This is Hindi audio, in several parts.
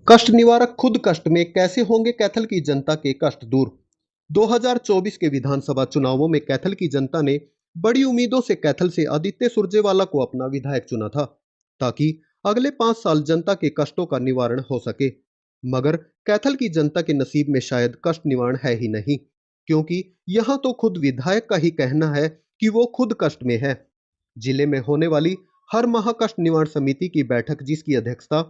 कष्ट निवारक खुद कष्ट में, कैसे होंगे कैथल की जनता के कष्ट दूर। 2024 के विधानसभा चुनावों में कैथल की जनता ने बड़ी उम्मीदों से कैथल से आदित्य सुरजेवाला को अपना विधायक चुना था, ताकि अगले 5 साल जनता के कष्टों का निवारण हो सके। मगर कैथल की जनता के नसीब में शायद कष्ट निवारण है ही नहीं, क्योंकि यहाँ तो खुद विधायक का ही कहना है कि वो खुद कष्ट में है। जिले में होने वाली हर माह कष्ट निवारण समिति की बैठक, जिसकी अध्यक्षता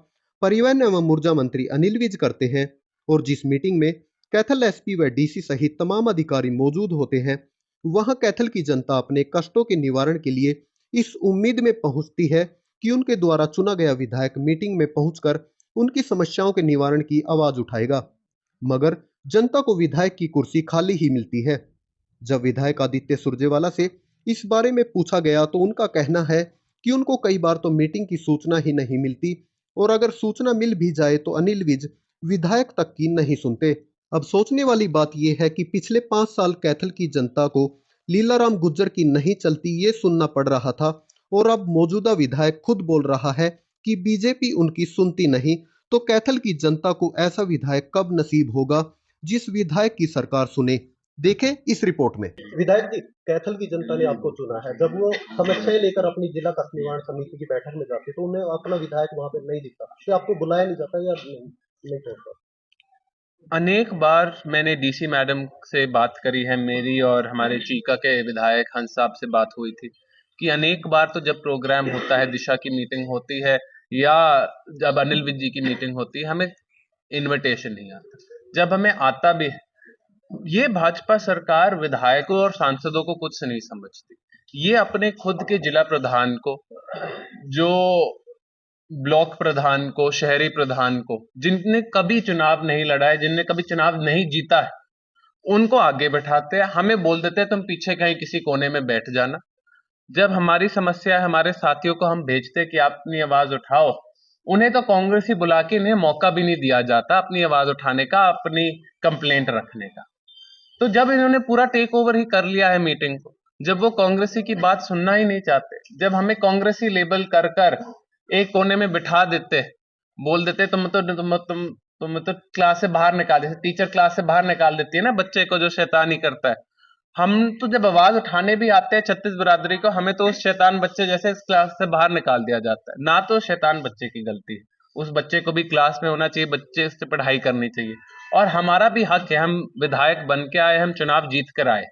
परिवहन एवं ऊर्जा मंत्री अनिल विज करते हैं, और जिस मीटिंग में कैथल एसपी व डीसी सहित तमाम अधिकारी मौजूद होते हैं, वहां कैथल की जनता अपने कष्टों के निवारण के लिए इस उम्मीद में पहुंचती है कि उनके द्वारा चुना गया विधायक मीटिंग में पहुंचकर उनकी समस्याओं के निवारण की आवाज उठाएगा। मगर जनता को विधायक की कुर्सी खाली ही मिलती है। जब विधायक आदित्य सुरजेवाला से इस बारे में पूछा गया तो उनका कहना है कि उनको कई बार तो मीटिंग की सूचना ही नहीं मिलती, और अगर सूचना मिल भी जाए तो अनिल विज विधायक तक की नहीं सुनते। अब सोचने वाली बात यह है कि पिछले 5 साल कैथल की जनता को लीलाराम गुर्जर की नहीं चलती ये सुनना पड़ रहा था, और अब मौजूदा विधायक खुद बोल रहा है कि बीजेपी उनकी सुनती नहीं। तो कैथल की जनता को ऐसा विधायक कब नसीब होगा जिस विधायक की सरकार सुने? देखें इस रिपोर्ट में। विधायक जी, कैथल की जनता ने आपको चुना है। जब वो समस्याएं लेकर अपनी जिला कष्ट निवारण समिति की बैठक में जाते तो उन्हें अपना विधायक वहां पर नहीं दिखता, तो आपको बुलाया नहीं जाता या नहीं छोड़ता? अनेक बार मैंने डीसी मैडम से बात करी है, मेरी और हमारे चीका के विधायक हंस साहब से बात हुई थी कि अनेक बार तो जब प्रोग्राम होता है, दिशा की मीटिंग होती है या जब अनिल विज जी की मीटिंग होती है, हमें इनविटेशन नहीं आता। जब हमें आता भी है, ये भाजपा सरकार विधायकों और सांसदों को कुछ नहीं समझती। ये अपने खुद के जिला प्रधान को, जो ब्लॉक प्रधान को, शहरी प्रधान को, जिनने कभी चुनाव नहीं लड़ा है, जिनने कभी चुनाव नहीं जीता है, उनको आगे बैठाते हैं। हमें बोल देते हैं तुम पीछे कहीं किसी कोने में बैठ जाना। जब हमारी समस्या है, हमारे साथियों को हम भेजते कि आप अपनी आवाज उठाओ, उन्हें तो कांग्रेस ही बुला के इन्हें मौका भी नहीं दिया जाता अपनी आवाज उठाने का, अपनी कंप्लेंट रखने का। तो जब इन्होंने पूरा टेक ओवर ही कर लिया है मीटिंग को, जब वो कांग्रेसी की बात सुनना ही नहीं चाहते, जब हमें कांग्रेसी लेबल कर कर एक कोने में बिठा देते, बोल देते तुम तो क्लास से बाहर निकाल देते, टीचर क्लास से बाहर निकाल देती है ना बच्चे को जो शैतानी करता है। हम तो जब आवाज उठाने भी आते हैं छत्तीस बिरादरी को, हमें तो उस शैतान बच्चे जैसे इस क्लास से बाहर निकाल दिया जाता है। ना तो शैतान बच्चे की गलती है, उस बच्चे को भी क्लास में होना चाहिए, बच्चे से पढ़ाई करनी चाहिए। और हमारा भी हक है, हम विधायक बन के आए, हम चुनाव जीत कर आए,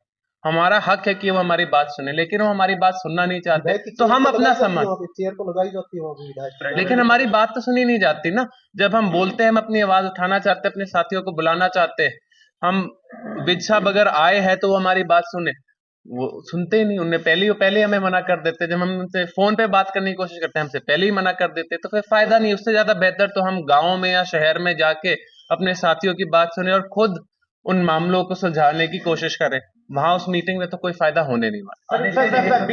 हमारा हक है कि वो हमारी बात सुने, लेकिन वो हमारी बात सुनना नहीं चाहते। तो हम अपना सम्मान, चेयर तो लगाई जाती है विधायक, लेकिन हमारी बात तो सुनी नहीं जाती ना। जब हम बोलते हैं हम अपनी आवाज उठाना चाहते हैं, अपने साथियों को बुलाना चाहते हैं, हम विज साहब अगर आए हैं तो वो हमारी बात सुने, वो सुनते ही नहीं। उन्हें पहले हमें मना कर देते, जब हम उनसे फोन पे बात करने की कोशिश करते हैं हमसे पहले ही मना कर देते, तो फिर फायदा नहीं। उससे ज्यादा बेहतर तो हम गाँव में या शहर में जाके अपने साथियों की बात सुने और खुद उन मामलों को सुलझाने की कोशिश करें। वहां उस मीटिंग में तो कोई फायदा होने नहीं वाला।